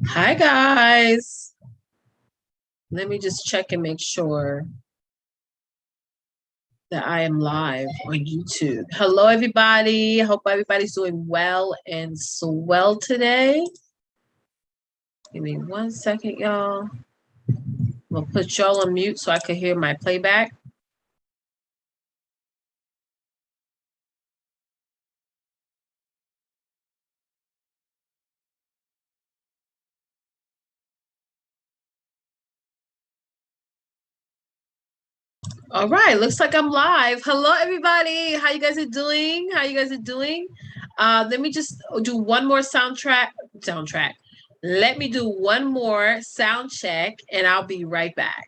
Hi, guys. Let me just check and make sure that I am live on YouTube. Hello, everybody. Hope everybody's doing well and swell today. Give me 1 second, y'all. I'm going to put y'all on mute so I can hear my playback. All right, looks like I'm live. Hello, everybody. How you guys are doing? Let me just do one more soundtrack. Let me do one more sound check, and I'll be right back.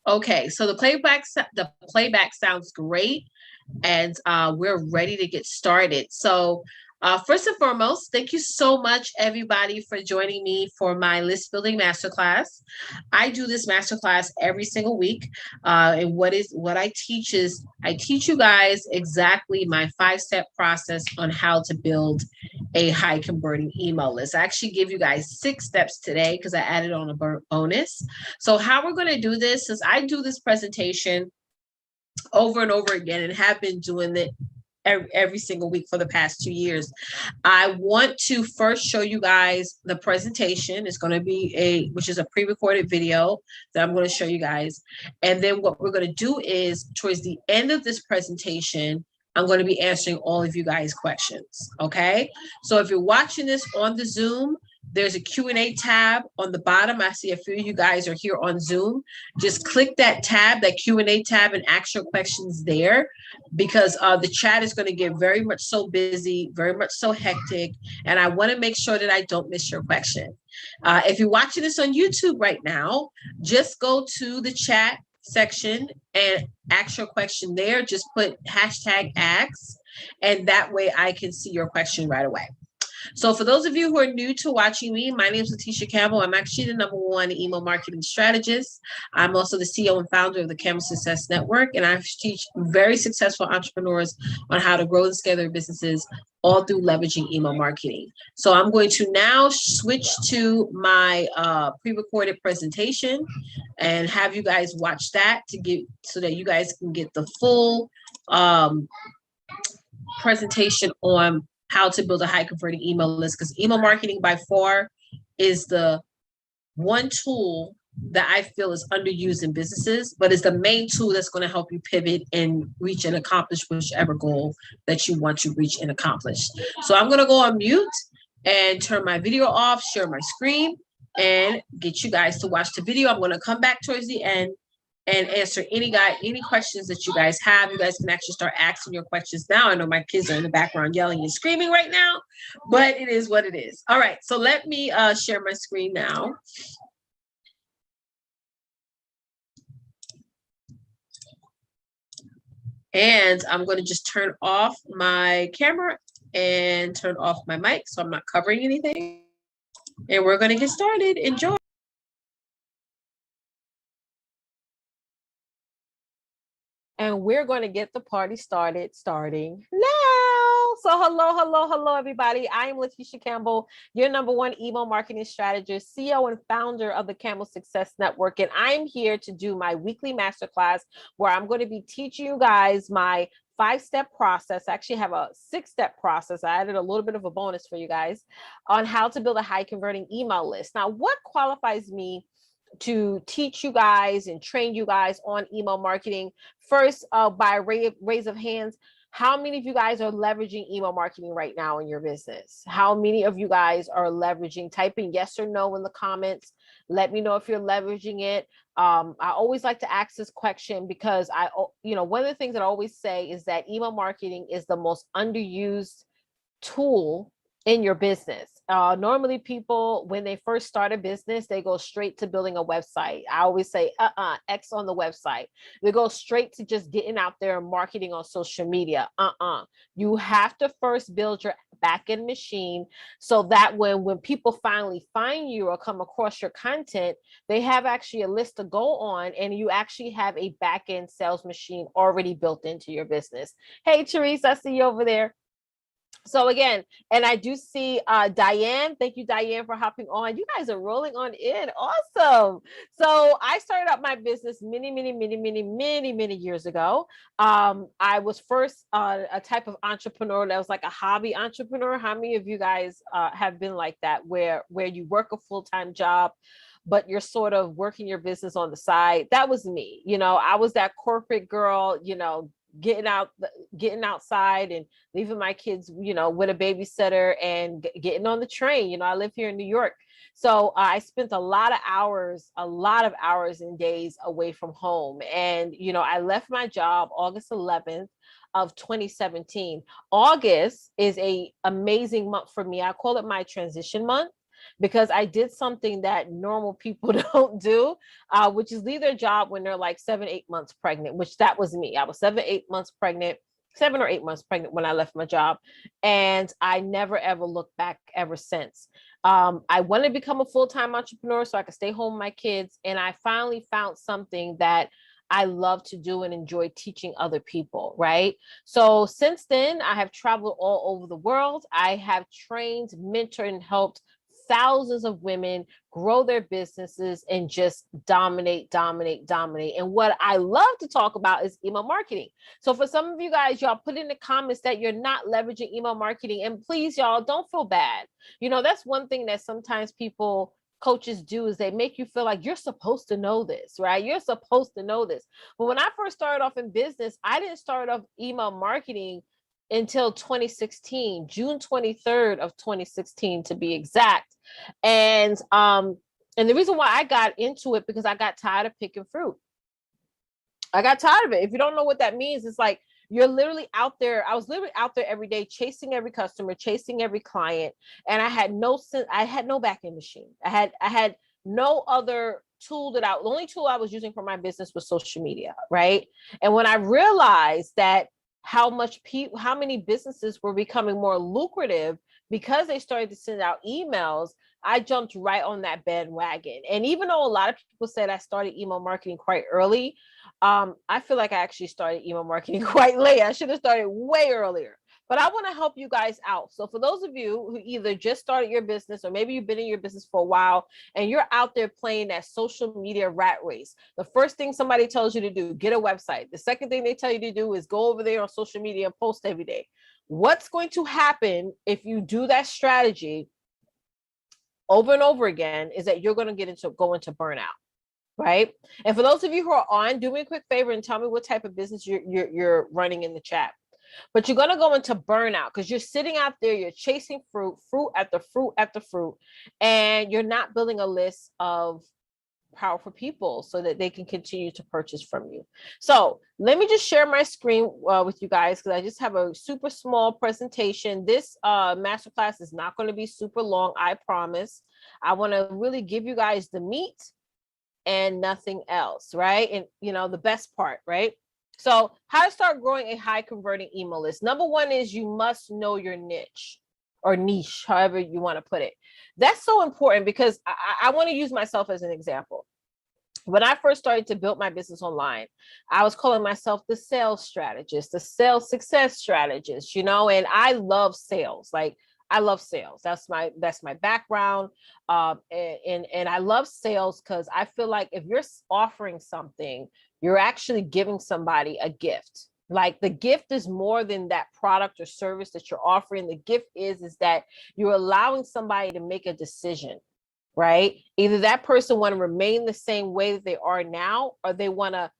Okay, so the playback sounds great, and we're ready to get started. So first and foremost, thank you so much, everybody, for joining me for my list building masterclass. I do this masterclass every single week, and what I teach is I teach you guys exactly my 5-step process on how to build a high converting email list. I actually give you guys 6 steps today because I added on a bonus. So how we're going to do this is I do this presentation over and over again and have been doing it every single week for the past 2 years. I want to first show you guys the presentation. It's going to be which is a pre-recorded video that I'm going to show you guys. And then what we're going to do is towards the end of this presentation, I'm going to be answering all of you guys' questions. Okay. So if you're watching this on the Zoom, there's a Q&A tab on the bottom. I see a few of you guys are here on Zoom. Just click that tab, that Q&A tab, and ask your questions there, because the chat is going to get very much so busy, very much so hectic, and I want to make sure that I don't miss your question. If you're watching this on YouTube right now, just go to the chat section and ask your question there. Just put #ask, and that way I can see your question right away. So for those of you who are new to watching me, my name is Leticia Campbell. I'm actually the #1 email marketing strategist. I'm also the CEO and founder of the Camel Success Network, and I teach very successful entrepreneurs on how to grow and scale their businesses all through leveraging email marketing. So I'm going to now switch to my pre-recorded presentation and have you guys watch that so that you guys can get the full presentation on how to build a high converting email list, because email marketing by far is the one tool that I feel is underused in businesses, but is the main tool that's going to help you pivot and reach and accomplish whichever goal that you want to reach and accomplish. So I'm going to go on mute and turn my video off, share my screen, and get you guys to watch the video. I'm going to come back towards the end and answer any questions that you guys have. You guys can actually start asking your questions now. I know my kids are in the background yelling and screaming right now, but it is what it is. All right, so let me share my screen now. And I'm going to just turn off my camera and turn off my mic so I'm not covering anything. And we're going to get started. Enjoy. And we're going to get the party started starting now. So hello, everybody. I am Leticia Campbell, your #1 email marketing strategist, CEO and founder of the Camel Success Network. And I'm here to do my weekly masterclass where I'm going to be teaching you guys my 5-step process. I actually have a 6-step process. I added a little bit of a bonus for you guys on how to build a high converting email list. Now, what qualifies me to teach you guys and train you guys on email marketing? First, by raise of hands, how many of you guys are leveraging email marketing right now in your business? How many of you guys are leveraging? Type in yes or no in the comments. Let me know if you're leveraging it. I always like to ask this question because one of the things that I always say is that email marketing is the most underused tool in your business. Normally people, when they first start a business, they go straight to building a website. I always say, X on the website. They go straight to just getting out there and marketing on social media. You have to first build your back-end machine, so that when people finally find you or come across your content, they have actually a list to go on, and you actually have a back-end sales machine already built into your business. Hey, Therese, I see you over there. So again, and I do see Diane. Thank you, Diane, for hopping on. You guys are rolling on in. Awesome. So I started up my business many years ago. I was first a type of entrepreneur that was like a hobby entrepreneur. How many of you guys have been like that, where you work a full-time job, but you're sort of working your business on the side? That was me. I was that corporate girl, getting outside and leaving my kids, with a babysitter and getting on the train. I live here in New York. So I spent a lot of hours and days away from home. And, I left my job August 11th of 2017. August is a amazing month for me. I call it my transition month, because I did something that normal people don't do, which is leave their job when they're like 7-8 months pregnant, which that was me. I was 7 or 8 months pregnant when I left my job. And I never, ever looked back ever since. I wanted to become a full-time entrepreneur so I could stay home with my kids. And I finally found something that I love to do and enjoy, teaching other people, right? So since then, I have traveled all over the world. I have trained, mentored, and helped thousands of women grow their businesses and just dominate. And what I love to talk about is email marketing. So for some of you guys, y'all put in the comments that you're not leveraging email marketing. And please, y'all, don't feel bad. That's one thing that sometimes coaches do, is they make you feel like you're supposed to know this, right? You're supposed to know this. But when I first started off in business, I didn't start off email marketing until 2016, June 23rd of 2016 to be exact. And the reason why I got into it, because I got tired of picking fruit. I got tired of it. If you don't know what that means, it's like you're literally out there. I was literally out there every day, chasing every customer, chasing every client. And I had no back-end machine. I had no other tool the only tool I was using for my business was social media, right? And when I realized that how many businesses were becoming more lucrative because they started to send out emails, I jumped right on that bandwagon. And even though a lot of people said I started email marketing quite early, I feel like I actually started email marketing quite late. I should have started way earlier. But I want to help you guys out. So for those of you who either just started your business, or maybe you've been in your business for a while and you're out there playing that social media rat race, the first thing somebody tells you to do, get a website. The second thing they tell you to do is go over there on social media and post every day. What's going to happen if you do that strategy over and over again is that you're going to go into burnout. Right. And for those of you who are on, do me a quick favor and tell me what type of business you're running in the chat. But you're going to go into burnout because you're sitting out there, you're chasing fruit after fruit, and you're not building a list of powerful people so that they can continue to purchase from you. So let me just share my screen with you guys, because I just have a super small presentation. This masterclass is not going to be super long, I promise. I want to really give you guys the meat and nothing else, right? And the best part, right? So how to start growing a high converting email list. Number one is you must know your niche, or niche, however you want to put it. That's so important, because I want to use myself as an example. When I first started to build my business online, I was calling myself the sales strategist, the sales success strategist, and I love sales. Like, I love sales. That's my background. And I love sales because I feel like if you're offering something, you're actually giving somebody a gift. Like, the gift is more than that product or service that you're offering. The gift is that you're allowing somebody to make a decision, right? Either that person want to remain the same way that they are now, or they want to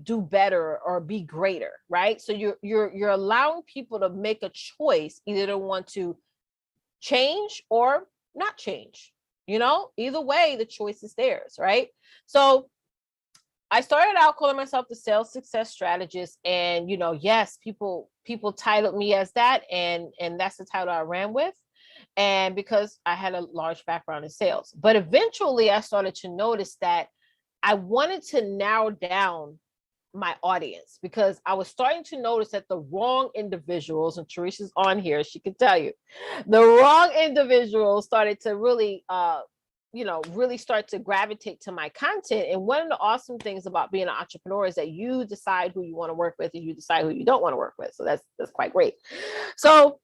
do better or be greater, right? So you're allowing people to make a choice, either to want to change or not change. Either way, the choice is theirs, right? So I started out calling myself the sales success strategist, and yes, people titled me as that, and that's the title I ran with, and because I had a large background in sales. But eventually I started to notice that I wanted to narrow down my audience, because I was starting to notice that the wrong individuals, and Teresa's on here, she can tell you, the wrong individuals started to really, really start to gravitate to my content. And one of the awesome things about being an entrepreneur is that you decide who you want to work with and you decide who you don't want to work with. So that's quite great. So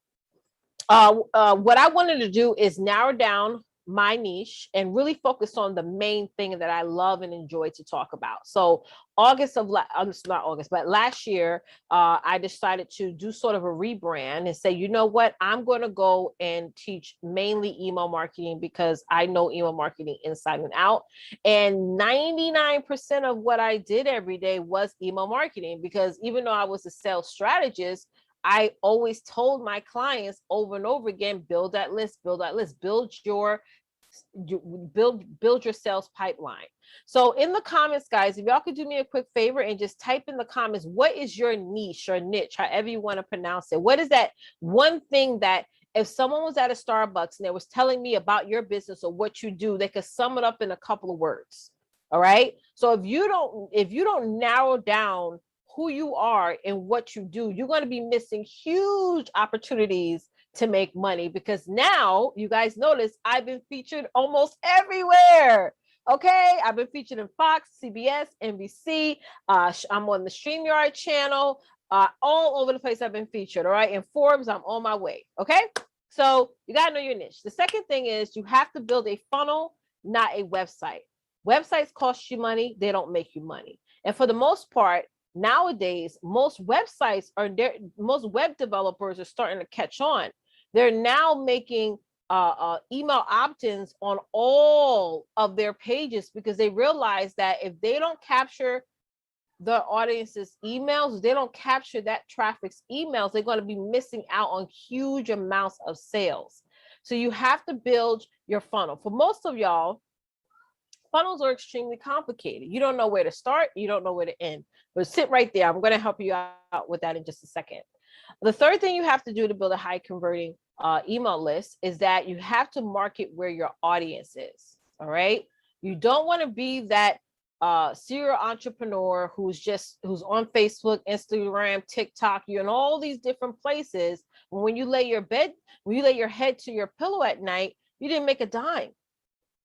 what I wanted to do is narrow down my niche and really focus on the main thing that I love and enjoy to talk about. So not August, but last year, I decided to do sort of a rebrand and say, you know what, I'm going to go and teach mainly email marketing because I know email marketing inside and out. And 99% of what I did every day was email marketing, because even though I was a sales strategist, I always told my clients over and over again, build that list, build your sales pipeline. So in the comments, guys, if y'all could do me a quick favor and just type in the comments, what is your niche or niche, however you want to pronounce it? What is that one thing that if someone was at a Starbucks and they was telling me about your business or what you do, they could sum it up in a couple of words? All right. So if you don't narrow down who you are and what you do, you're going to be missing huge opportunities to make money, because now you guys notice I've been featured almost everywhere. Okay, I've been featured in Fox, CBS, NBC. I'm on the StreamYard channel. All over the place I've been featured. All right, in Forbes, I'm on my way. Okay, so you got to know your niche. The second thing is you have to build a funnel, not a website. Websites cost you money. They don't make you money. And for the most part, nowadays, most web developers are starting to catch on. They're now making email opt-ins on all of their pages, because they realize that if they don't capture the audience's emails, they don't capture that traffic's emails, they're going to be missing out on huge amounts of sales. So you have to build your funnel. For most of y'all, funnels are extremely complicated. You don't know where to start. You don't know where to end. But sit right there. I'm going to help you out with that in just a second. The third thing you have to do to build a high converting email list is that you have to market where your audience is. All right. You don't want to be that serial entrepreneur who's on Facebook, Instagram, TikTok, you're in all these different places. When you lay your head to your pillow at night, you didn't make a dime,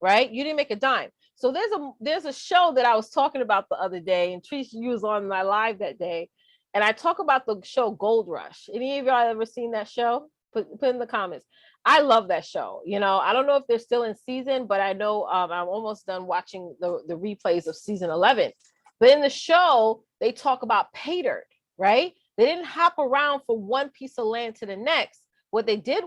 right? You didn't make a dime. So there's a show that I was talking about the other day, and Trish, you was on my live that day, and I talk about the show Gold Rush. Any of y'all ever seen that show? Put in the comments. I love that show. I don't know if they're still in season, but I know I'm almost done watching the replays of season 11. But in the show, they talk about pay dirt, right? They didn't hop around from one piece of land to the next. What they did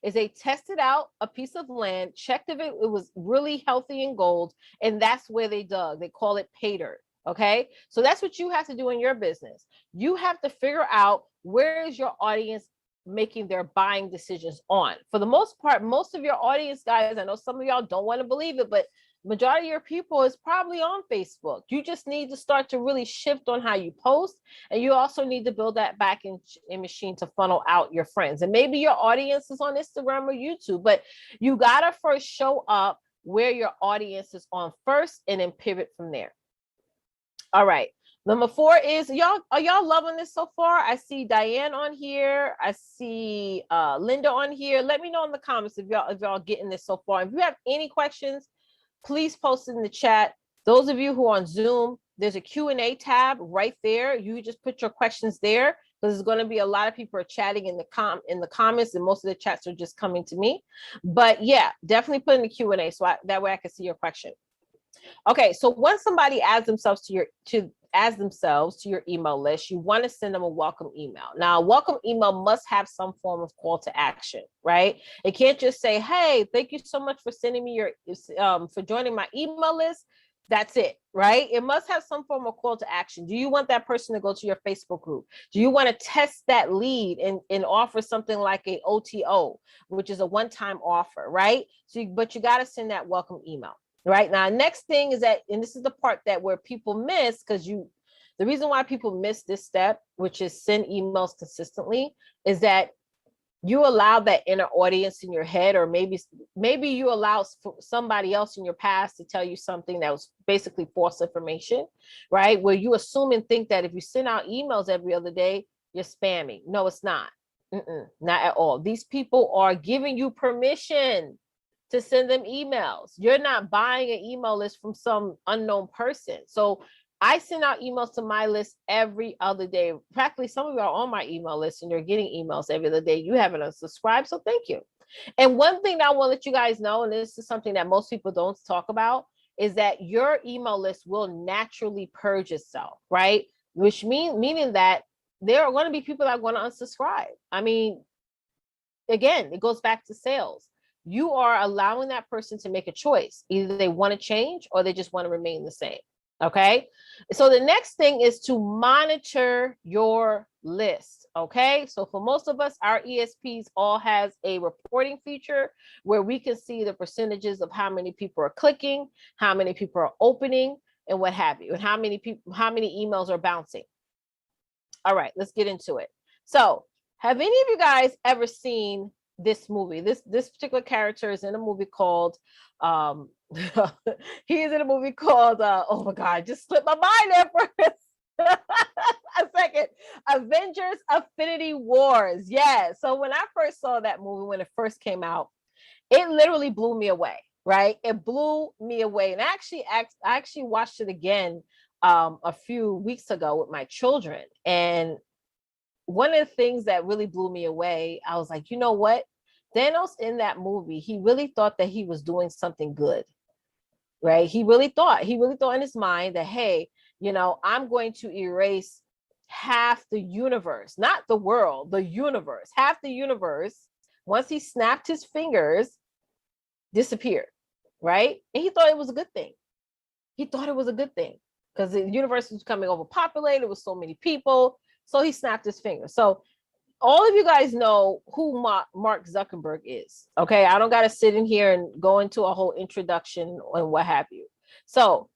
is they tested out a piece of land, checked if it was really healthy in gold, and that's where they dug. They call it pay dirt. Okay, so that's what you have to do in your business. You have to figure out where is your audience making their buying decisions on. For the most part, most of your audience, guys, I know some of y'all don't want to believe it, but majority of your people is probably on Facebook. You just need to start to really shift on how you post, and you also need to build that back end machine to funnel out your friends. And maybe your audience is on Instagram or YouTube, but you gotta first show up where your audience is on first, and then pivot from there. All right. Number 4 is are y'all loving this so far? I see Diane on here. I see Linda on here. Let me know in the comments if y'all getting this so far. If you have any questions, please post it in the chat. Those of you who are on Zoom, there's a Q&A tab right there. You just put your questions there, because there's going to be a lot of people are chatting in the comments, and most of the chats are just coming to me. But yeah, definitely put in the Q&A so that way I can see your question. Okay, so once somebody adds themselves to your email list, you want to send them a welcome email. Now, a welcome email must have some form of call to action, right? It can't just say, "Hey, thank you so much for sending me for joining my email list." That's it, right? It must have some form of call to action. Do you want that person to go to your Facebook group? Do you want to test that lead and offer something like a OTO, which is a one-time offer, right? But you got to send that welcome email. Right now, next thing is that, and this is the part that where people miss, because the reason why people miss this step, which is send emails consistently, is that you allow that inner audience in your head, or maybe you allow somebody else in your past to tell you something that was basically false information, right? Where you assume and think that if you send out emails every other day, you're spamming. No, it's not. Not at all. These people are giving you permission to send them emails. You're not buying an email list from some unknown person. So I send out emails to my list every other day. Practically, some of you are on my email list and you're getting emails every other day. You haven't unsubscribed, so thank you. And one thing that I want to let you guys know, and this is something that most people don't talk about, is that your email list will naturally purge itself, right? Which meaning that there are going to be people that are going to unsubscribe. I mean, again, it goes back to sales. You are allowing that person to make a choice. Either they want to change or they just want to remain the same. Okay. So the next thing is to monitor your list. Okay. So for most of us, our ESPs all has a reporting feature where we can see the percentages of how many people are clicking, how many people are opening, and what have you, and how many emails are bouncing. All right, let's get into it. So have any of you guys ever seen this movie? This particular character is in a movie called he is in a movie called oh my god, just slipped my mind there for a second. Avengers Affinity Wars. Yeah. So when I first saw that movie, when it first came out, it literally blew me away, right? It blew me away. And I actually watched it again a few weeks ago with my children. And one of the things that really blew me away, I was like, you know what? Thanos in that movie, he really thought that he was doing something good, right? He really thought in his mind that, hey, I'm going to erase half the universe, not the world, the universe, half the universe. Once he snapped his fingers, disappeared, right? And he thought it was a good thing. He thought it was a good thing because the universe was becoming overpopulated with so many people. So he snapped his finger. So all of you guys know who Mark Zuckerberg is. Okay. I don't got to sit in here and go into a whole introduction and what have you. So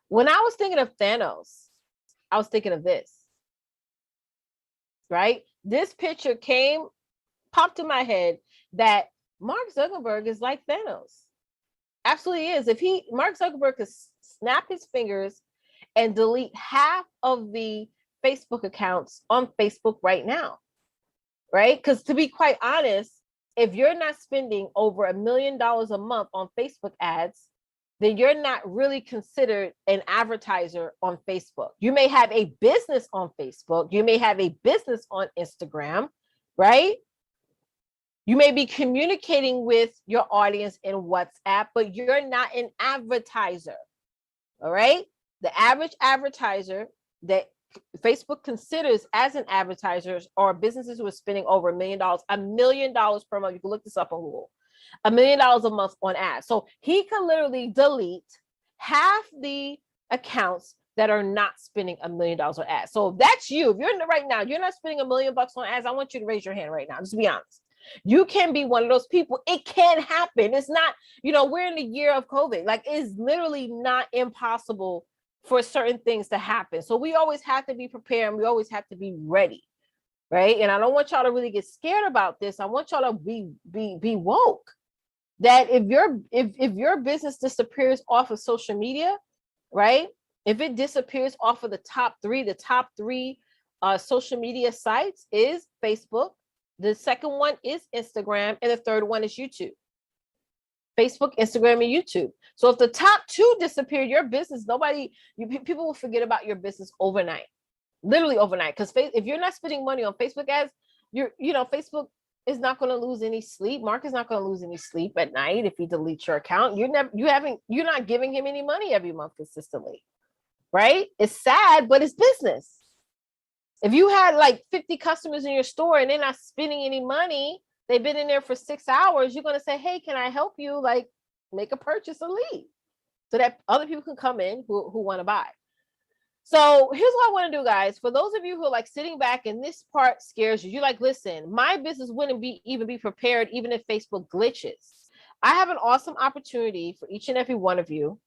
when I was thinking of Thanos, I was thinking of this, right? This picture popped in my head that Mark Zuckerberg is like Thanos. Absolutely is. If Mark Zuckerberg could snap his fingers and delete half of the Facebook accounts on Facebook right now, right? Because to be quite honest, if you're not spending over $1 million a month on Facebook ads, then you're not really considered an advertiser on Facebook. You may have a business on Facebook. You may have a business on Instagram, right? You may be communicating with your audience in WhatsApp, but you're not an advertiser. All right. The average advertiser that Facebook considers as an advertiser are businesses who are spending over $1 million, $1 million per month. You can look this up on Google. $1 million a month on ads. So he could literally delete half the accounts that are not spending $1 million on ads. So if that's you, if you're in the right now, you're not spending $1 million on ads, I want you to raise your hand right now. Just be honest. You can be one of those people. It can happen. It's not, we're in the year of COVID. Like, it's literally not impossible for certain things to happen. So we always have to be prepared and we always have to be ready. Right. And I don't want y'all to really get scared about this. I want y'all to be woke. That if your business disappears off of social media, right? If it disappears off of the top three social media sites is Facebook. The second one is Instagram, and the third one is YouTube. Facebook, Instagram, and YouTube. So if the top two disappear, your business, people will forget about your business overnight, literally overnight. Because if you're not spending money on Facebook ads, Facebook is not going to lose any sleep. Mark is not going to lose any sleep at night if he deletes your account. You're not giving him any money every month consistently, right? It's sad, but it's business. If you had like 50 customers in your store and they're not spending any money, they've been in there for 6 hours, you're going to say, hey, can I help you? Like, make a purchase and leave so that other people can come in who want to buy. So here's what I want to do, guys. For those of you who are like sitting back and this part scares you, you're like, listen, my business wouldn't even be prepared even if Facebook glitches. I have an awesome opportunity for each and every one of you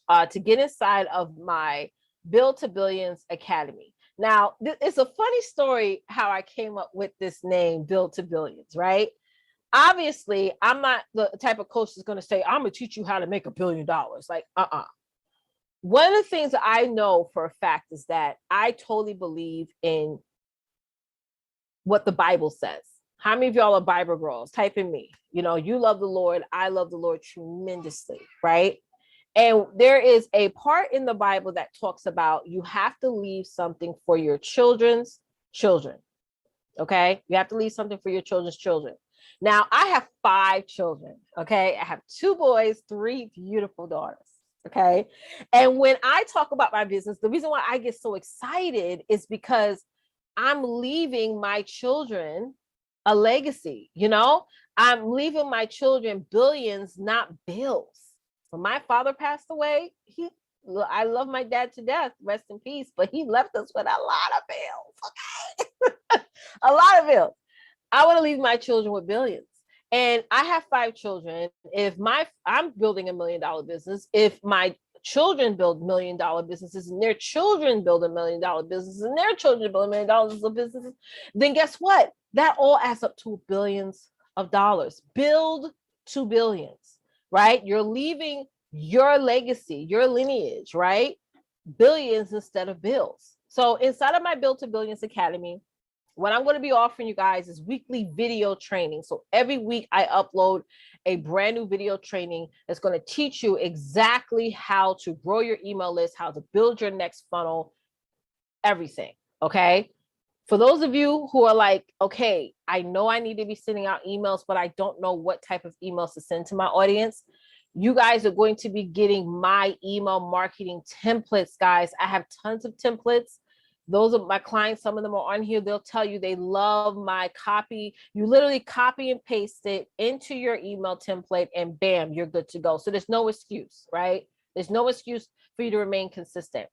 to get inside of my Build to Billions Academy. Now, it's a funny story how I came up with this name, Build to Billions, right? Obviously, I'm not the type of coach that's going to say, I'm going to teach you how to make $1 billion. Like, One of the things that I know for a fact is that I totally believe in what the Bible says. How many of y'all are Bible girls? Type in me. You love the Lord. I love the Lord tremendously, right? And there is a part in the Bible that talks about you have to leave something for your children's children. Okay. You have to leave something for your children's children. Now, I have 5 children. Okay. I have 2 boys, 3 beautiful daughters. Okay. And when I talk about my business, the reason why I get so excited is because I'm leaving my children a legacy. I'm leaving my children billions, not bills. When my father passed away, I love my dad to death, rest in peace, but he left us with a lot of bills. Okay. A lot of bills. I want to leave my children with billions. And I have 5 children. If I'm building $1 million business, if my children build $1 million businesses and their children build $1 million businesses and their children build $1 million of businesses, then guess what? That all adds up to billions of dollars. Build to billions, right? You're leaving your legacy, your lineage, right? Billions instead of bills. So inside of my Build to Billions Academy, what I'm going to be offering you guys is weekly video training. So every week I upload a brand new video training that's going to teach you exactly how to grow your email list, how to build your next funnel, everything. Okay. For those of you who are like, okay, I know I need to be sending out emails, but I don't know what type of emails to send to my audience. You guys are going to be getting my email marketing templates, guys. I have tons of templates. Those are my clients. Some of them are on here. They'll tell you they love my copy. You literally copy and paste it into your email template and bam, you're good to go. So there's no excuse, right? There's no excuse for you to remain consistent.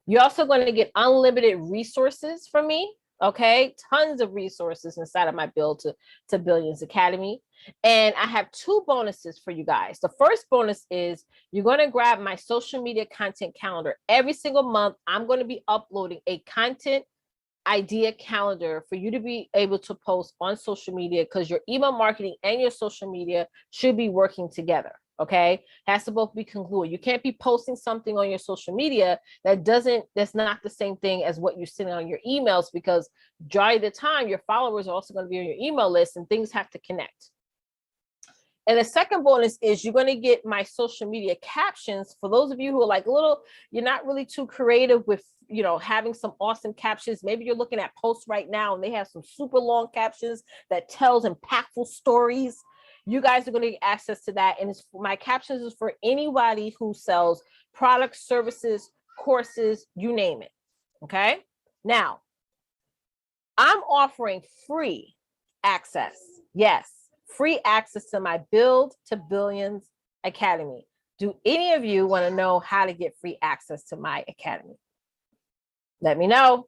You're also going to get unlimited resources from me. Okay. Tons of resources inside of my Build to Billions Academy. And I have 2 bonuses for you guys. The first bonus is you're going to grab my social media content calendar. Every single month, I'm going to be uploading a content idea calendar for you to be able to post on social media, because your email marketing and your social media should be working together. Okay. Has to both be congruent. You can't be posting something on your social media that's not the same thing as what you're sending on your emails, because during the time your followers are also going to be on your email list and things have to connect. And the second bonus is you're going to get my social media captions. For those of you who are like you're not really too creative with, having some awesome captions. Maybe you're looking at posts right now and they have some super long captions that tells impactful stories. You guys are going to get access to that. And my captions is for anybody who sells products, services, courses, you name it. Okay. Now, I'm offering free access. Yes. Free access to my Build to Billions Academy. Do any of you want to know how to get free access to my academy? Let me know.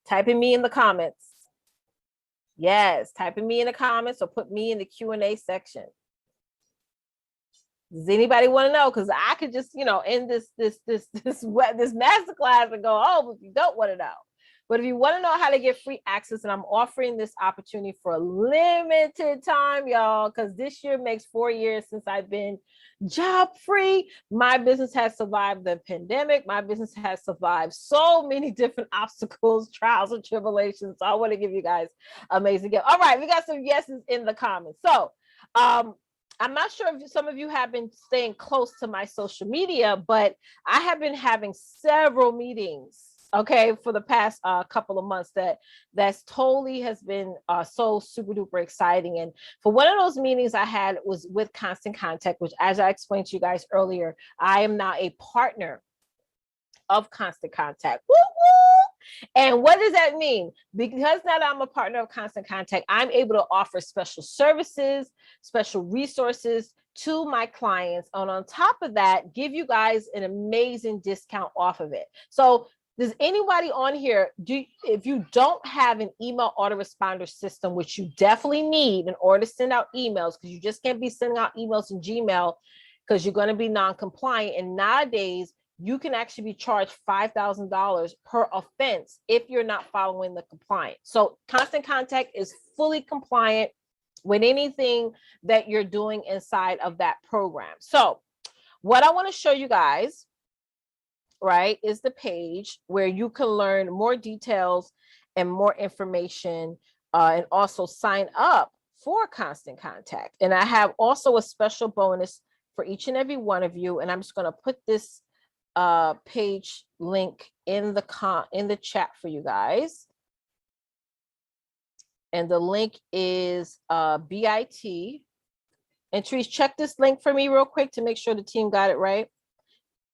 Type in me in the comments. Yes, type in me in the comments or put me in the Q&A section. Does anybody want to know? Because I could just, end this masterclass and go, oh, but you don't want to know. But if you want to know how to get free access, and I'm offering this opportunity for a limited time, y'all, because this year makes 4 years since I've been job free. My business has survived the pandemic. My business has survived so many different obstacles, trials, and tribulations. So I want to give you guys amazing gift. All right, we got some yeses in the comments. So I'm not sure if some of you have been staying close to my social media, but I have been having several meetings, okay, for the past couple of months that's totally has been so super duper exciting. And for one of those meetings I had was with Constant Contact, which, as I explained to you guys earlier, I am now a partner of Constant Contact. Woo woo! And what does that mean? Because now that I'm a partner of Constant Contact, I'm able to offer special services, special resources to my clients. And on top of that, give you guys an amazing discount off of it. So does anybody on here, if you don't have an email autoresponder system, which you definitely need in order to send out emails, because you just can't be sending out emails in Gmail because you're going to be non-compliant. And nowadays, you can actually be charged $5,000 per offense if you're not following the compliance. So Constant Contact is fully compliant with anything that you're doing inside of that program. So what I want to show you guys, right, is the page where you can learn more details and more information, and also sign up for Constant Contact. And I have also a special bonus for each and every one of you. And I'm just going to put this page link in the chat for you guys. And the link is BIT. And Therese, check this link for me real quick to make sure the team got it right.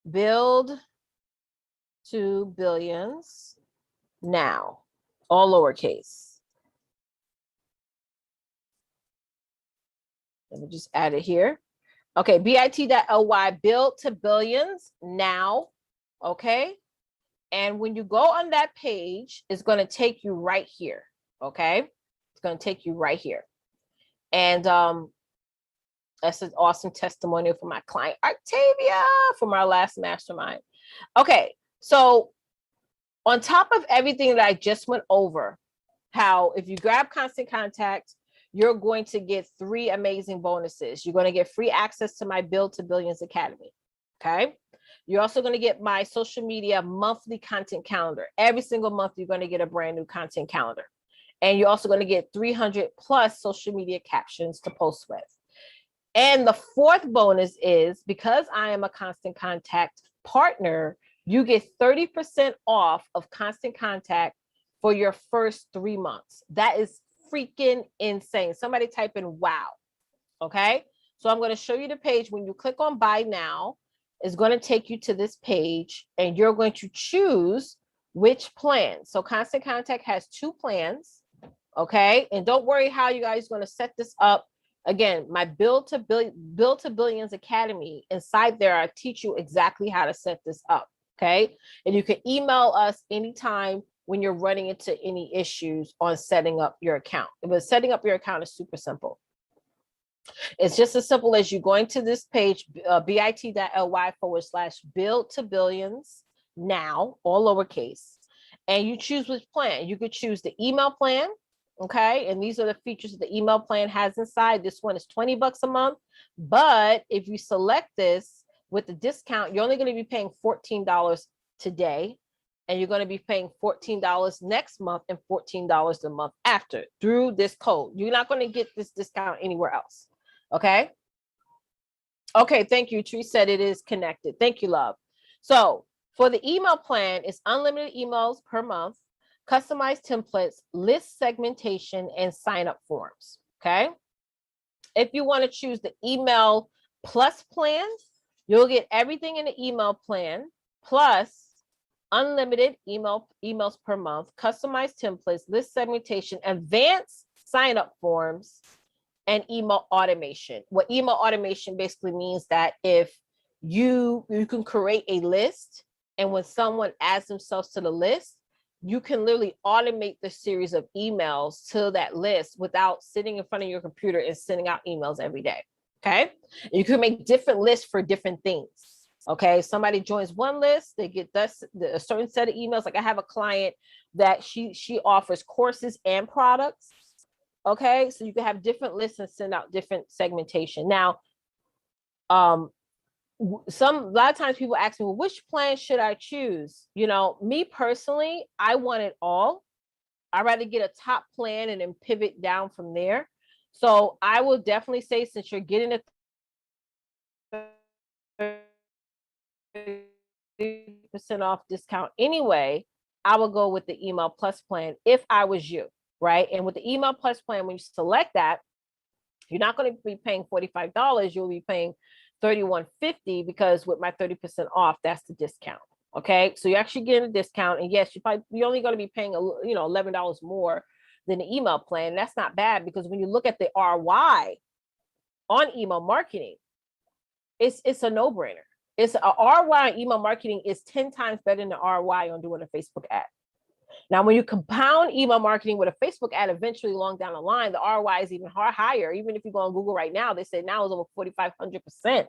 Build to Billions now, all lowercase. Let me just add it here. Okay, bit.ly, build to billions now. Okay. And when you go on that page, it's going to take you right here. Okay. It's going to take you right here. And that's an awesome testimonial for my client, Octavia, from our last mastermind. Okay. So on top of everything that I just went over, how if you grab Constant Contact, you're going to get 3 amazing bonuses. You're going to get free access to my Build to Billions Academy. Okay. You're also going to get my social media monthly content calendar. Every single month, you're going to get a brand new content calendar. And you're also going to get 300 plus social media captions to post with. And the 4th bonus is, because I am a Constant Contact partner, you get 30% off of Constant Contact for your first 3 months. That is freaking insane. Somebody type in wow. Okay. So I'm going to show you the page. When you click on buy now, it's going to take you to this page and you're going to choose which plan. So Constant Contact has 2 plans. Okay. And don't worry how you guys are going to set this up. Again, my Build to Billions Academy, inside there, I teach you exactly how to set this up. Okay. And you can email us anytime when you're running into any issues on setting up your account. But setting up your account is super simple. It's just as simple as you going to this page, bit.ly/build to billions now, all lowercase, and you choose which plan. You could choose the email plan. Okay. And these are the features that the email plan has inside. This one is $20 a month. But if you select this with the discount, you're only going to be paying $14 today. And you're going to be paying $14 next month and $14 the month after through this code. You're not going to get this discount anywhere else. Okay. Okay. Thank you. Tree said it is connected. Thank you, love. So for the email plan, it's unlimited emails per month, customized templates, list segmentation, and sign up forms. Okay. If you want to choose the email plus plan, you'll get everything in the email plan plus unlimited emails per month, customized templates, list segmentation, advanced sign up forms, and email automation. What email automation basically means that if you can create a list, and when someone adds themselves to the list, you can literally automate the series of emails to that list without sitting in front of your computer and sending out emails every day. Okay. You can make different lists for different things. Okay. Somebody joins one list, they get a certain set of emails. Like I have a client that she offers courses and products. Okay. So you can have different lists and send out different segmentation. Now, a lot of times people ask me, well, which plan should I choose? You know, me personally, I want it all. I'd rather get a top plan and then pivot down from there. So I will definitely say, since you're getting a 30% off discount anyway, I will go with the email plus plan if I was you, right? And with the email plus plan, when you select that, you're not going to be paying $45. You'll be paying $31.50 because with my 30% off, that's the discount. Okay, so you're actually getting a discount, and yes, you're only going to be paying $11 more than the email plan. That's not bad, because when you look at the ROI on email marketing, it's a no-brainer. It's a ROI on email marketing is 10 times better than the ROI on doing a Facebook ad. Now, when you compound email marketing with a Facebook ad, eventually along down the line, the ROI is even higher. Even if you go on Google right now, they say now is over 4,500%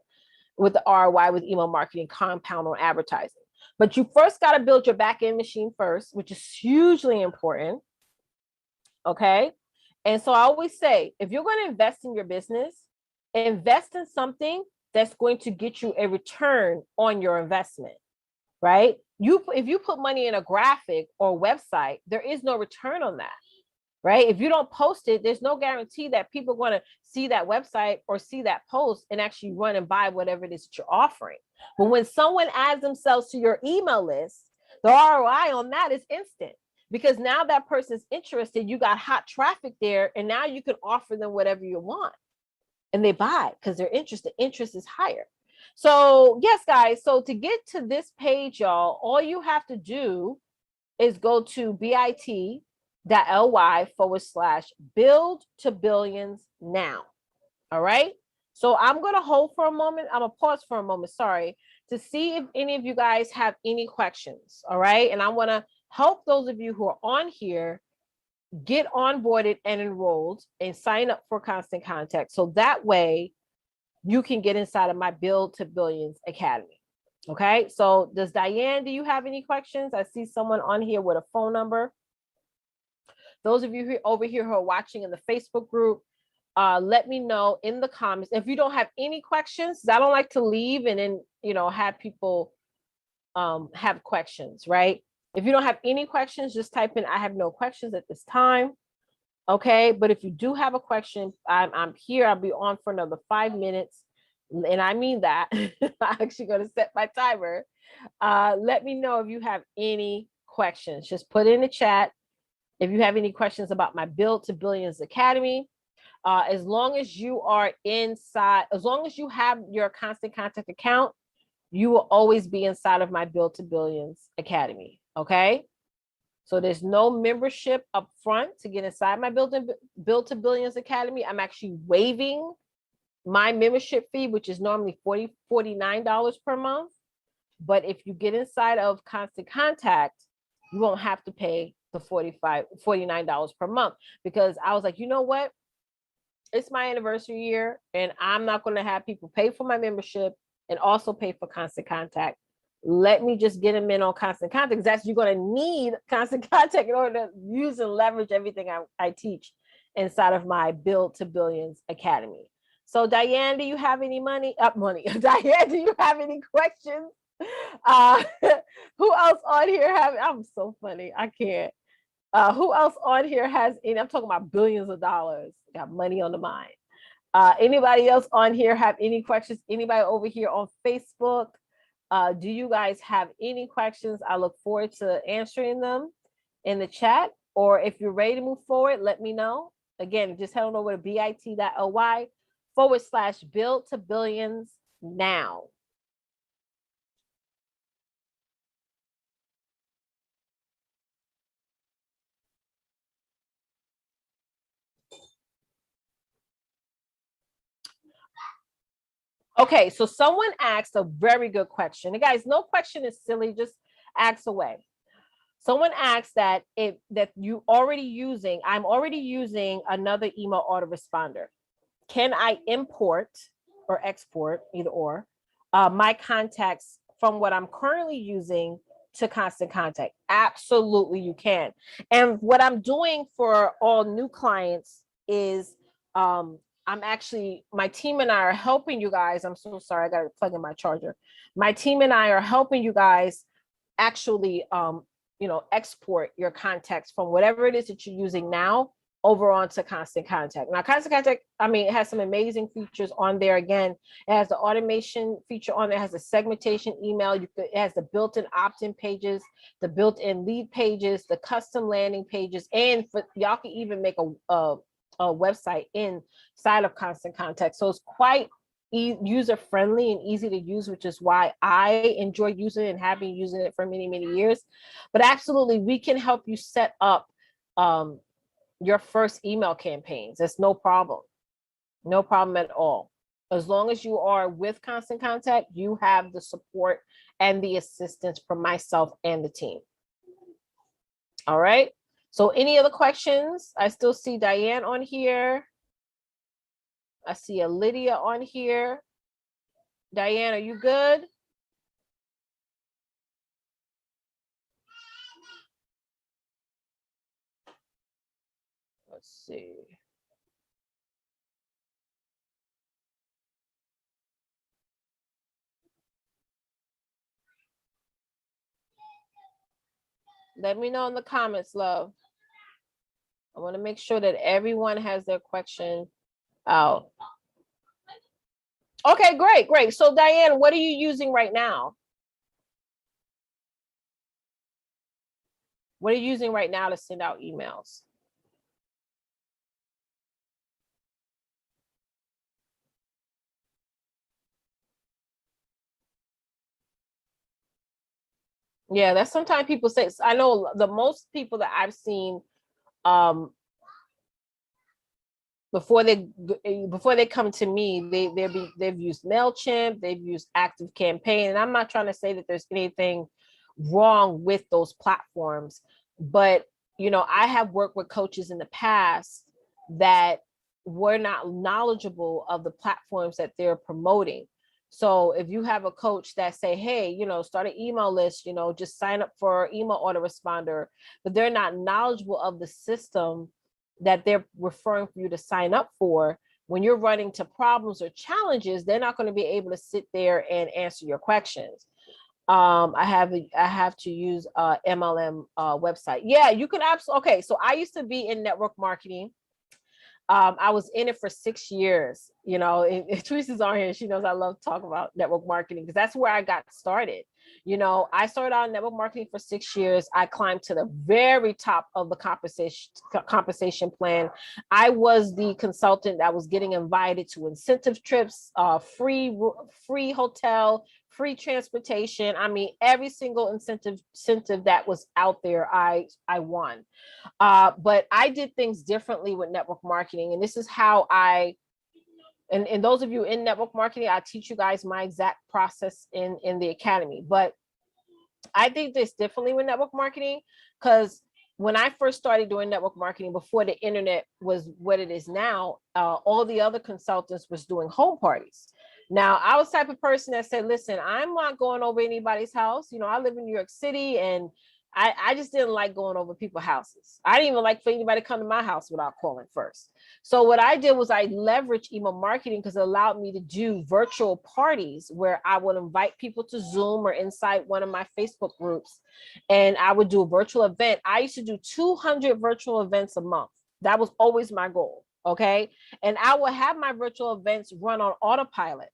with the ROI with email marketing, compound on advertising. But you first got to build your back end machine first, which is hugely important. Okay. And so I always say, if you're going to invest in your business, invest in something that's going to get you a return on your investment, right? If you put money in a graphic or website, there is no return on that, right? If you don't post it, there's no guarantee that people are going to see that website or see that post and actually run and buy whatever it is that you're offering. But when someone adds themselves to your email list, the ROI on that is instant, because now that person's interested, you got hot traffic there, and now you can offer them whatever you want and they buy because they're interested. Interest is higher. So yes, guys, so to get to this page, y'all, all you have to do is go to bit.ly/build to billions now. All right. So I'm going to hold for a moment. I'm going to pause for a moment, sorry, to see if any of you guys have any questions. All right. And I want to help those of you who are on here get onboarded and enrolled and sign up for Constant Contact. So that way you can get inside of my Build to Billions Academy. Okay. So does Diane, do you have any questions? I see someone on here with a phone number. Those of you who over here who are watching in the Facebook group, let me know in the comments. If you don't have any questions, I don't like to leave and then, have people have questions, right? If you don't have any questions, just type in, I have no questions at this time. Okay. But if you do have a question, I'm here. I'll be on for another 5 minutes. And I mean that. I'm actually going to set my timer. Let me know if you have any questions. Just put in the chat if you have any questions about my Build to Billions Academy. As long as you are inside, as long as you have your Constant Contact account, you will always be inside of my Build to Billions Academy. Okay. So there's no membership up front to get inside my Build to Billions Academy. I'm actually waiving my membership fee, which is normally $49 per month. But if you get inside of Constant Contact, you won't have to pay the $49 per month, because I was like, you know what? It's my anniversary year and I'm not going to have people pay for my membership and also pay for Constant Contact. Let me just get them in on Constant Contact, because that's, you're going to need Constant Contact in order to use and leverage everything I teach inside of my Build to Billions Academy. So Diane, do you have any money? Diane, do you have any questions? Who else on here I'm so funny. I can't. Who else on here has any? I'm talking about billions of dollars. Got money on the mind. Anybody else on here have any questions? Anybody over here on Facebook? Do you guys have any questions? I look forward to answering them in the chat. Or if you're ready to move forward, let me know. Again, just head on over to bit.ly/build to billions now. Okay, so someone asked a very good question. And guys, no question is silly, just ask away. Someone asked that I'm already using another email autoresponder. Can I import or export, either or, my contacts from what I'm currently using to Constant Contact? Absolutely, you can. And what I'm doing for all new clients is my team and I are helping you guys. I'm so sorry, I got to plug in my charger. My team and I are helping you guys actually, export your contacts from whatever it is that you're using now over onto Constant Contact. Now, Constant Contact, it has some amazing features on there. Again, it has the automation feature on there. It has a segmentation email. It has the built-in opt-in pages, the built-in lead pages, the custom landing pages, and y'all can even make a website inside of Constant Contact. So it's quite user-friendly and easy to use, which is why I enjoy using it and have been using it for many, many years. But absolutely, we can help you set up your first email campaigns. That's no problem. No problem at all. As long as you are with Constant Contact, you have the support and the assistance from myself and the team. All right. So any other questions? I still see Diane on here. I see a Lydia on here. Diane, are you good? Let's see. Let me know in the comments, love. I want to make sure that everyone has their question out. Okay, great, great. So Diane, what are you using right now? What are you using right now to send out emails? Yeah, that's sometimes people say. I know the most people that I've seen before they come to me, they've used MailChimp, they've used Active Campaign, and I'm not trying to say that there's anything wrong with those platforms, but you know, I have worked with coaches in the past that were not knowledgeable of the platforms that they're promoting. So if you have a coach that say, hey, you know, start an email list, you know, just sign up for email autoresponder, but they're not knowledgeable of the system that they're referring for you to sign up for, when you're running to problems or challenges, they're not going to be able to sit there and answer your questions. I have to use MLM website. Yeah, you can absolutely. Okay, so I used to be in network marketing. I was in it for 6 years. You know, if Teresa's on here, she knows I love to talk about network marketing because that's where I got started. You know, I started out in network marketing for 6 years. I climbed to the very top of the compensation plan. I was the consultant that was getting invited to incentive trips, free hotel, free transportation. I mean, every single incentive that was out there, I won. But I did things differently with network marketing. And this is how and those of you in network marketing, I teach you guys my exact process in the academy. But I did this differently with network marketing because when I first started doing network marketing before the internet was what it is now, all the other consultants was doing home parties. Now, I was the type of person that said, listen, I'm not going over anybody's house. You know, I live in New York City, and I just didn't like going over people's houses. I didn't even like for anybody to come to my house without calling first. So what I did was I leveraged email marketing because it allowed me to do virtual parties where I would invite people to Zoom or inside one of my Facebook groups, and I would do a virtual event. I used to do 200 virtual events a month. That was always my goal. Okay. And I would have my virtual events run on autopilot.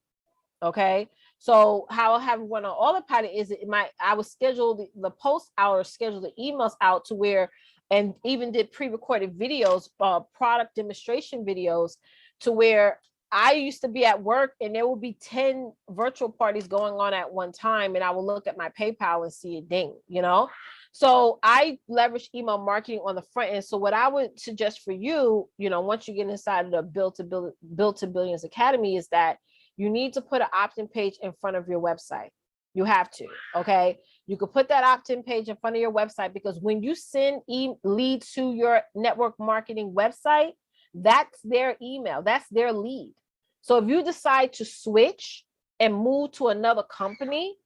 Okay. So how I have one on autopilot is I would schedule the post out or schedule the emails out to where, and even did pre-recorded videos, product demonstration videos, to where I used to be at work and there would be 10 virtual parties going on at one time. And I would look at my PayPal and see it ding, you know? So I leverage email marketing on the front end. So what I would suggest for you, you know, once you get inside of the Build to Billions Academy, is that you need to put an opt-in page in front of your website. You have to, okay? You could put that opt-in page in front of your website, because when you send leads to your network marketing website, that's their email, that's their lead. So if you decide to switch and move to another company,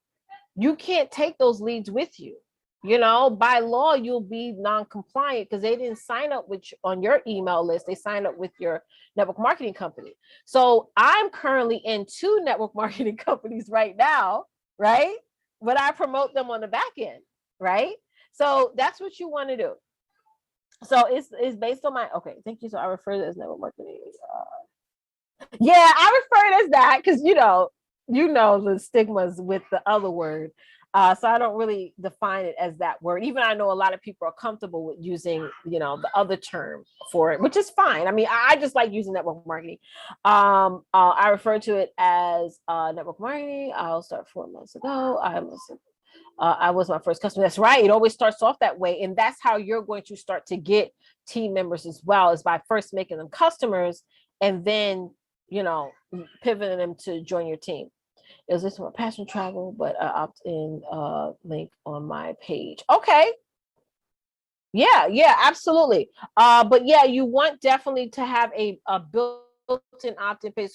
you can't take those leads with you. You know, by law, you'll be non-compliant because they didn't sign up with on your email list. They signed up with your network marketing company. So I'm currently in 2 network marketing companies right now, right? But I promote them on the back end, right? So that's what you want to do. So it's based on my, okay, thank you. So I refer to it as network marketing. Yeah, I refer it as that because you know the stigmas with the other word. So I don't really define it as that word. Even I know a lot of people are comfortable with using, you know, the other term for it, which is fine. I mean, I just like using network marketing. I refer to it as network marketing. I'll start 4 months ago. I was my first customer. That's right. It always starts off that way. And that's how you're going to start to get team members as well, is by first making them customers and then, you know, pivoting them to join your team. Is this for passion travel, but opt-in link on my page. Okay. Yeah, absolutely. But yeah, you want definitely to have a build built-in opt-in page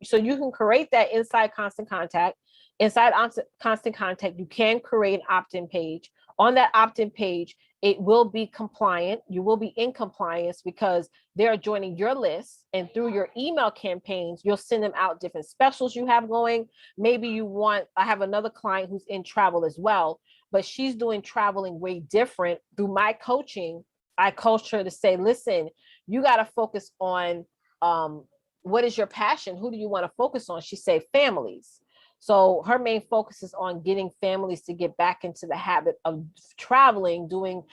so you can create that inside Constant Contact. Inside Constant Contact, you can create an opt-in page. On that opt-in page, it will be compliant. You will be in compliance because they're joining your list, and through your email campaigns, you'll send them out different specials you have going. Maybe I have another client who's in travel as well, but she's doing traveling way different. Through my coaching, I coach her to say, listen, you got to focus on what is your passion? Who do you want to focus on? She said families. So her main focus is on getting families to get back into the habit of traveling, doing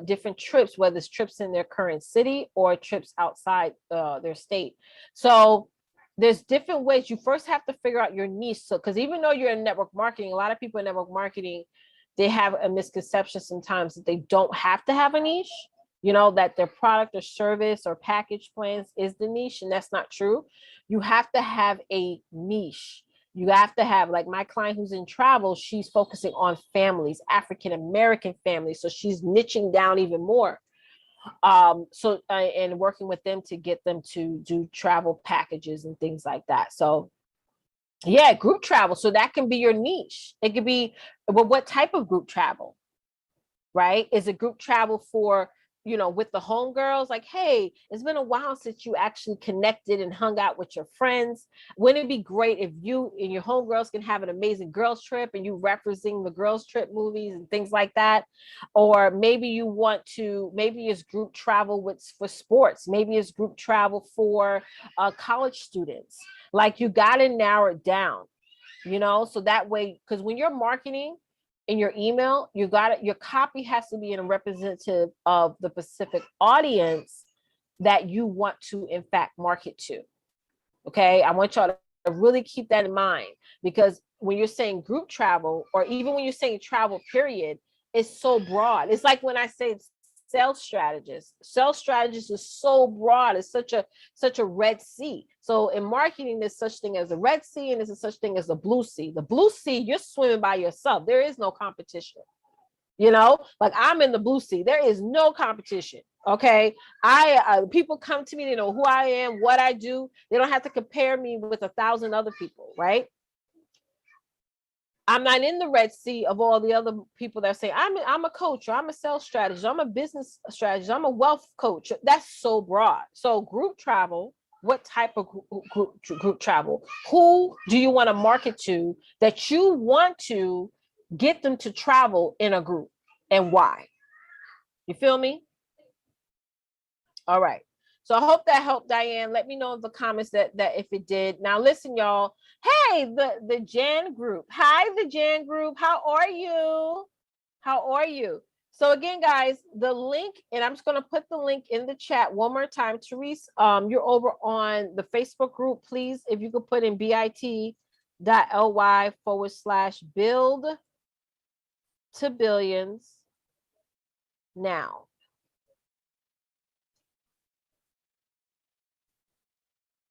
different trips, whether it's trips in their current city or trips outside their state. So there's different ways. You first have to figure out your niche. So, because even though you're in network marketing, a lot of people in network marketing, they have a misconception sometimes that they don't have to have a niche, that their product or service or package plans is the niche. And that's not true. You have to have a niche. You have to have, like my client who's in travel, she's focusing on families, African-American families. So she's niching down even more. And working with them to get them to do travel packages and things like that. So yeah, group travel. So that can be your niche. It could be, well, what type of group travel, right? Is it group travel for, with the homegirls? Like, hey, it's been a while since you actually connected and hung out with your friends. Wouldn't it be great if you and your homegirls can have an amazing girls trip and you referencing the girls trip movies and things like that? Or maybe maybe it's group travel for sports. Maybe it's group travel for college students. Like, you got to narrow it down, so that way, because when you're marketing in your email, your copy has to be in a representative of the specific audience that you want to, in fact, market to. Okay. I want y'all to really keep that in mind, because when you're saying group travel, or even when you're saying travel period, it's so broad. It's like when I say sales strategist is so broad. It's such a Red Sea. So in marketing, there's such thing as a Red Sea, and there's such thing as a blue sea. The blue sea, you're swimming by yourself. There is no competition. Like, I'm in the blue sea. There is no competition. Okay. People come to me, they know who I am, what I do. They don't have to compare me with 1,000 other people, right? I'm not in the Red Sea of all the other people that say, I'm a coach, or I'm a sales strategist, I'm a business strategist, I'm a wealth coach. That's so broad. So group travel, what type of group travel? Who do you want to market to that you want to get them to travel in a group, and why? You feel me? All right. So I hope that helped, Diane. Let me know in the comments that if it did. Now listen, y'all. Hey, the Jan group. Hi, the Jan group. How are you? How are you? So again, guys, the link, and I'm just going to put the link in the chat one more time. Therese, you're over on the Facebook group. Please, if you could put in bit.ly/build to billions now.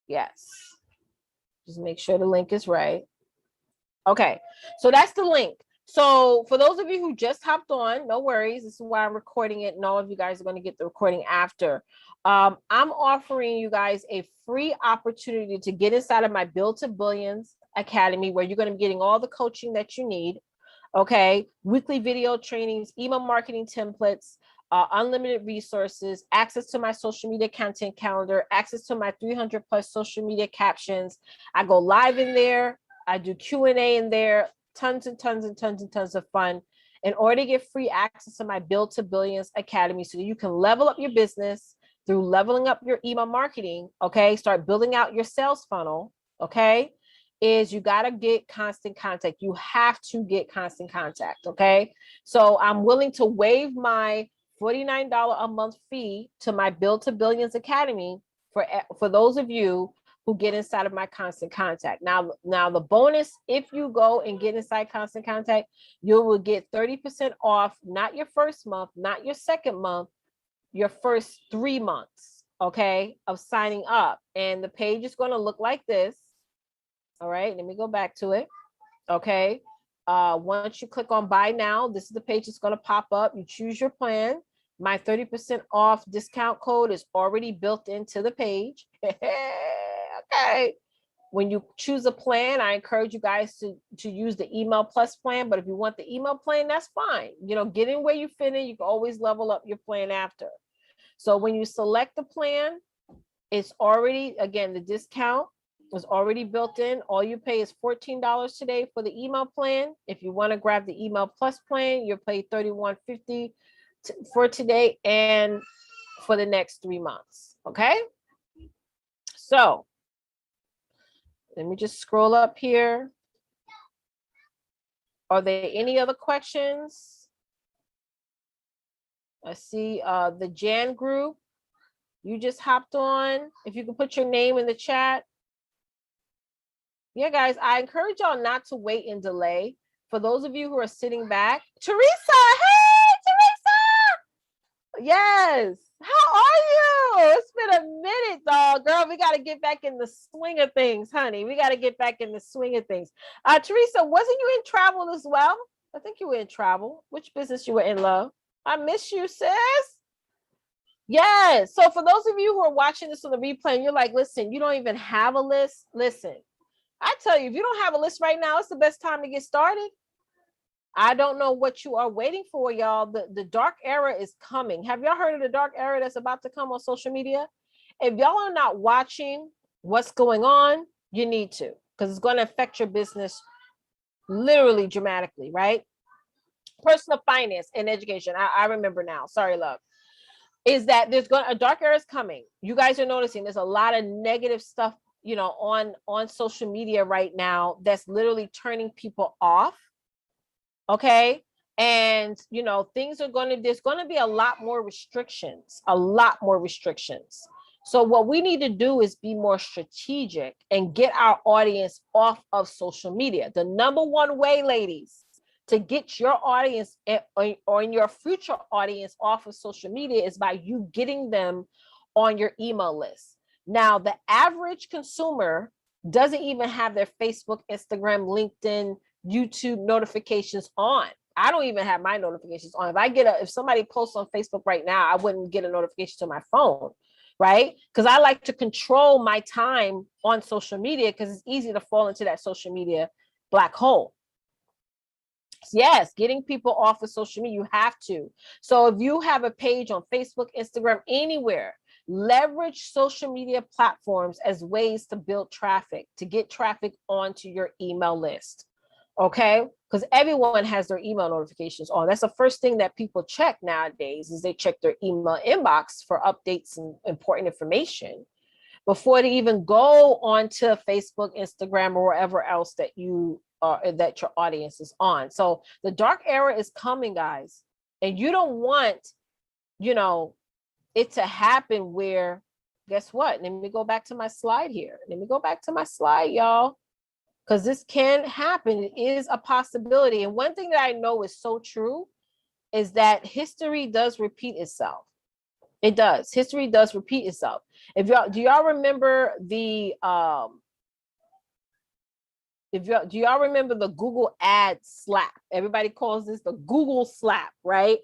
Yes. Just make sure the link is right. Okay. So that's the link. So for those of you who just hopped on, no worries. This is why I'm recording it. And all of you guys are going to get the recording after. I'm offering you guys a free opportunity to get inside of my Build to Billions Academy, where you're going to be getting all the coaching that you need. Okay. Weekly video trainings, email marketing templates, unlimited resources, access to my social media content calendar, access to my 300 plus social media captions. I go live in there. I do Q&A in there, tons and tons and tons and tons of fun. In order to get free access to my Build to Billions Academy, so that you can level up your business through leveling up your email marketing, okay? Start building out your sales funnel, okay? Is you got to get Constant Contact. You have to get Constant Contact, okay? So I'm willing to waive my $49 a month fee to my Build to Billions Academy for those of you who get inside of my Constant Contact. Now the bonus, if you go and get inside Constant Contact, you will get 30% off, not your first month, not your second month, your first 3 months, okay, of signing up. And the page is going to look like this. All right, let me go back to it. Okay. Once you click on buy now, this is the page that's going to pop up. You choose your plan. My 30% off discount code is already built into the page. Okay. When you choose a plan, I encourage you guys to use the email plus plan. But if you want the email plan, that's fine. You know, get in where you fit in. You can always level up your plan after. So when you select the plan, it's already, again, the discount is already built in. All you pay is $14 today for the email plan. If you want to grab the email plus plan, you'll pay $31.50 for today and for the next 3 months. Okay. So let me just scroll up here. Are there any other questions? I see the Jan group. You just hopped on. If you can put your name in the chat. Yeah, guys, I encourage y'all not to wait and delay. For those of you who are sitting back, Teresa, hey, Teresa. Yes. How are you? It's been a minute, dog. Girl, we got to get back in the swing of things, honey. We got to get back in the swing of things. Teresa, wasn't you in travel as well? I think you were in travel. Which business you were in, love? I miss you, sis. Yes. So for those of you who are watching this on the replay and you're like, listen, you don't even have a list. Listen, I tell you, if you don't have a list right now, it's the best time to get started. I don't know what you are waiting for, y'all. The dark era is coming. Have y'all heard of the dark era that's about to come on social media? If y'all are not watching what's going on, you need to, because it's going to affect your business literally dramatically, right? Personal finance and education. I remember now. Sorry, love. Is that there's a dark era is coming. You guys are noticing there's a lot of negative stuff, you know, on social media right now that's literally turning people off. Okay. And, you know, there's going to be a lot more restrictions. So what we need to do is be more strategic and get our audience off of social media. The number one way, ladies, to get your audience or your future audience off of social media is by you getting them on your email list. Now, the average consumer doesn't even have their Facebook, Instagram, LinkedIn, YouTube notifications on. I don't even have my notifications on. If somebody posts on Facebook right now, I wouldn't get a notification to my phone, right? Because I like to control my time on social media because it's easy to fall into that social media black hole. Yes, getting people off of social media, you have to. So if you have a page on Facebook, Instagram, anywhere, leverage social media platforms as ways to build traffic, to get traffic onto your email list. Okay, because everyone has their email notifications on. That's the first thing that people check nowadays is they check their email inbox for updates and important information before they even go onto Facebook, Instagram, or wherever else that that your audience is on. So the dark era is coming, guys, and you don't want, you know, it to happen where, guess what? Let me go back to my slide here. Y'all. Because this can happen. It is a possibility. And one thing that I know is so true is that history does repeat itself. It does. History does repeat itself. Do y'all remember the do y'all remember the Google ad slap? Everybody calls this the Google slap, right?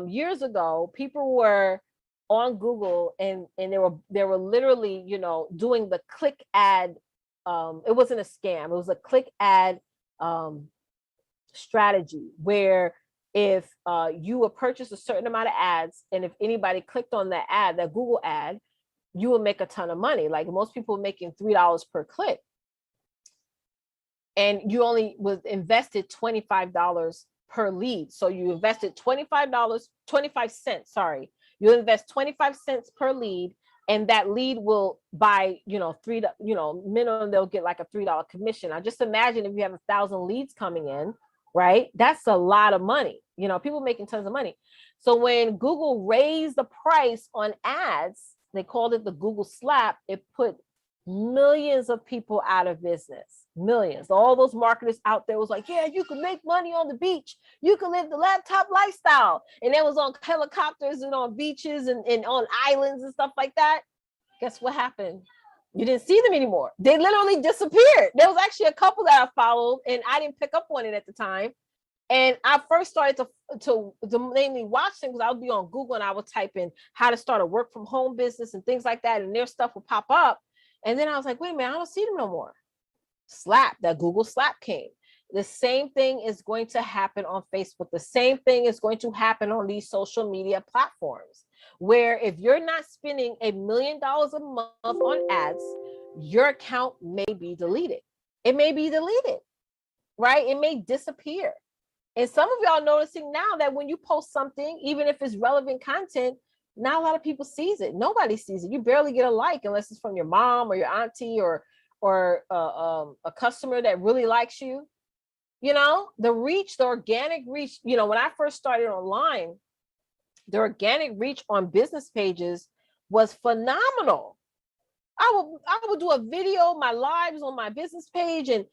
Years ago, people were on Google and they were literally, you know, doing the click ad. It wasn't a scam. It was a click ad strategy where if you would purchase a certain amount of ads, and if anybody clicked on that ad, that Google ad, you would make a ton of money. Like most people were making $3 per click. And you only was invested $25 per lead. So you invested $25 cents. Sorry. You invest 25 cents per lead. And that lead will buy, minimum, they'll get like a $3 commission. Now just imagine if you have 1,000 leads coming in, right? That's a lot of money. You know, people making tons of money. So when Google raised the price on ads, they called it the Google slap. It put millions of people out of business. Millions. All those marketers out there was like, yeah, you can make money on the beach. You can live the laptop lifestyle. And it was on helicopters and on beaches and on islands and stuff like that. Guess what happened? You didn't see them anymore. They literally disappeared. There was actually a couple that I followed and I didn't pick up on it at the time. And I first started to mainly watch them because I would be on Google and I would type in how to start a work from home business and things like that, and their stuff would pop up. And then I was like, wait a minute, I don't see them no more. Slap, that Google slap came. The same thing is going to happen on Facebook. The same thing is going to happen on these social media platforms, where if you're not spending $1 million a month on ads, your account may be deleted. It may be deleted, right? It may disappear. And some of y'all noticing now that when you post something, even if it's relevant content, not a lot of people sees it. Nobody sees it. You barely get a like unless it's from your mom or your auntie or a customer that really likes you. You know, the reach, the organic reach, you know, when I first started online, the organic reach on business pages was phenomenal. I would do a video, my lives on my business page, and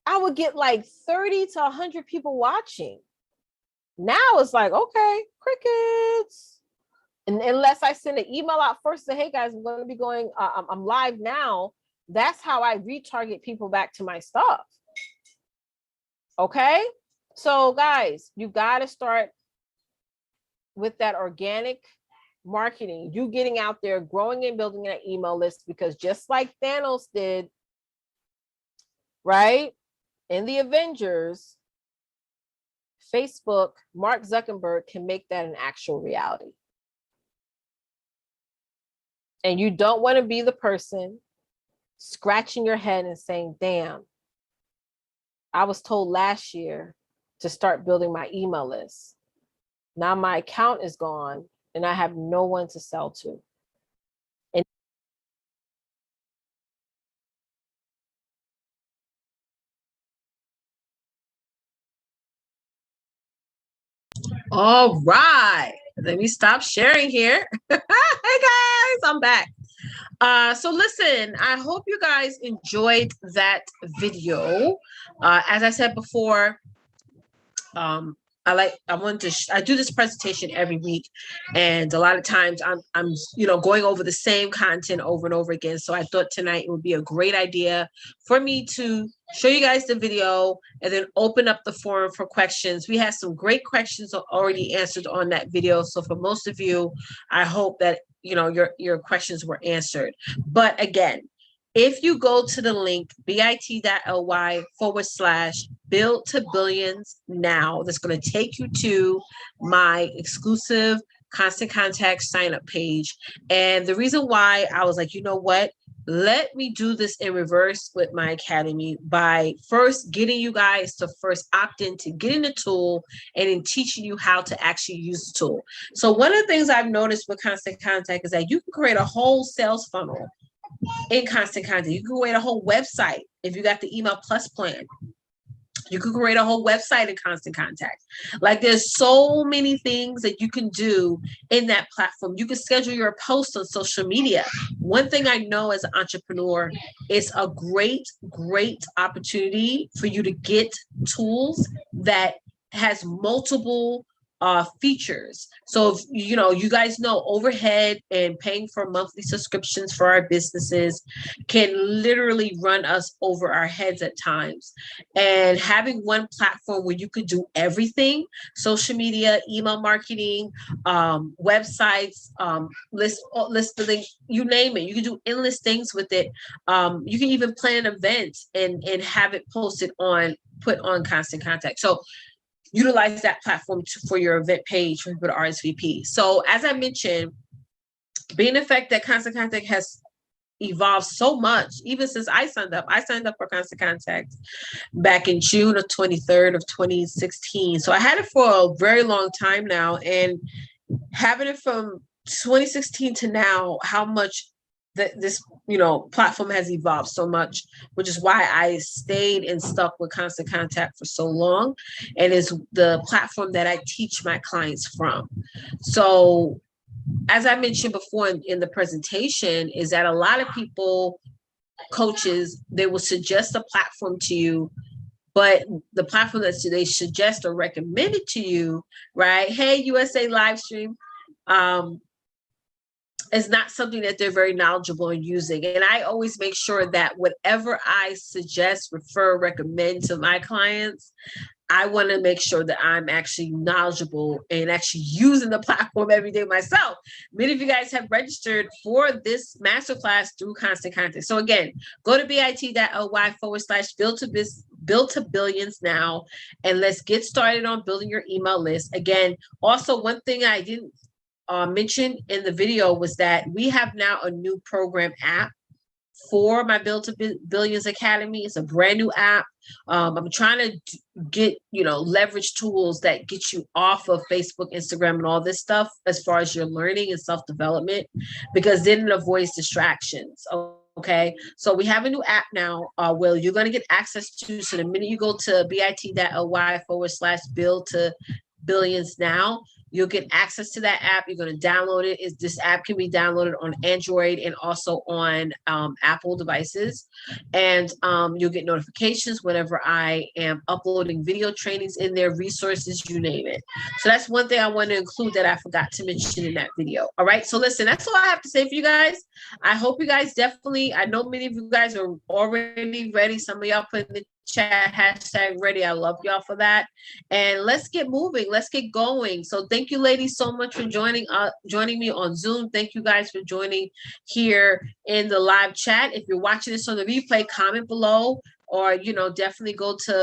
I would get like 30 to 100 people watching. Now it's like, okay, crickets. And unless I send an email out first, say, hey guys, I'm going to be going, I'm live now. That's how I retarget people back to my stuff. Okay. So guys, you got to start with that organic marketing, you getting out there, growing and building an email list, because just like Thanos did, right, in the Avengers, Facebook, Mark Zuckerberg can make that an actual reality. And you don't want to be the person scratching your head and saying, damn, I was told last year to start building my email list. Now my account is gone and I have no one to sell to. And All right, let me stop sharing here. Hey guys, I'm back. So listen, I hope you guys enjoyed that video. As I said before, I do this presentation every week, and a lot of times I'm going over the same content over and over again. So I thought tonight it would be a great idea for me to show you guys the video and then open up the forum for questions. We had some great questions already answered on that video. So for most of you, I hope that your questions were answered. But again, if you go to the link bit.ly/build to billions now, that's going to take you to my exclusive Constant Contact sign up page. And the reason why I was like, you know what? Let me do this in reverse with my academy by first getting you guys to first opt in to getting the tool and then teaching you how to actually use the tool. So one of the things I've noticed with Constant Contact is that you can create a whole sales funnel in Constant Contact. You can create a whole website if you got the Email Plus plan. You can create a whole website in Constant Contact. Like, there's so many things that you can do in that platform. You can schedule your posts on social media. One thing I know as an entrepreneur, it's a great opportunity for you to get tools that has multiple features. So if, you guys know overhead and paying for monthly subscriptions for our businesses can literally run us over our heads at times. And having one platform where you could do everything, social media, email marketing, websites, list building, you name it, you can do endless things with it. You can even plan events and have it put on Constant Contact. So utilize that platform for your event page for people to RSVP. So as I mentioned, being the fact that Constant Contact has evolved so much, even since I signed up for Constant Contact back in June of 2016. So I had it for a very long time now, and having it from 2016 to now, how much this platform has evolved so much, which is why I stayed and stuck with Constant Contact for so long, and is the platform that I teach my clients from. So as I mentioned before in the presentation, is that a lot of people, coaches, they will suggest a platform to you, but the platform that they suggest or recommend it to you, right? Hey, USA Livestream, is not something that they're very knowledgeable in using. And I always make sure that whatever I suggest, refer, recommend to my clients, I want to make sure that I'm actually knowledgeable and actually using the platform every day myself. Many of you guys have registered for this masterclass through Constant Content. So again, go to bit.ly/build to billions now, and let's get started on building your email list. Again, also one thing I didn't mention in the video was that we have now a new program app for my Build to Billions Academy. It's a brand new app. I'm trying to get, leverage tools that get you off of Facebook, Instagram, and all this stuff as far as your learning and self-development, because then it avoids distractions. Okay. So we have a new app now, Will, you're going to get access to. So the minute you go to bit.ly/build to billions now, you'll get access to that app. You're going to download it. This app can be downloaded on Android and also on Apple devices. And you'll get notifications whenever I am uploading video trainings in there, resources, you name it. So that's one thing I want to include that I forgot to mention in that video. All right. So listen, that's all I have to say for you guys. I hope you guys definitely, I know many of you guys are already ready. Some of y'all put in the chat #ready. I love y'all for that. And let's get moving. Let's get going. So thank you, ladies, so much for joining me on Zoom. Thank you guys for joining here in the live chat. If you're watching this on the replay, comment below, or definitely go to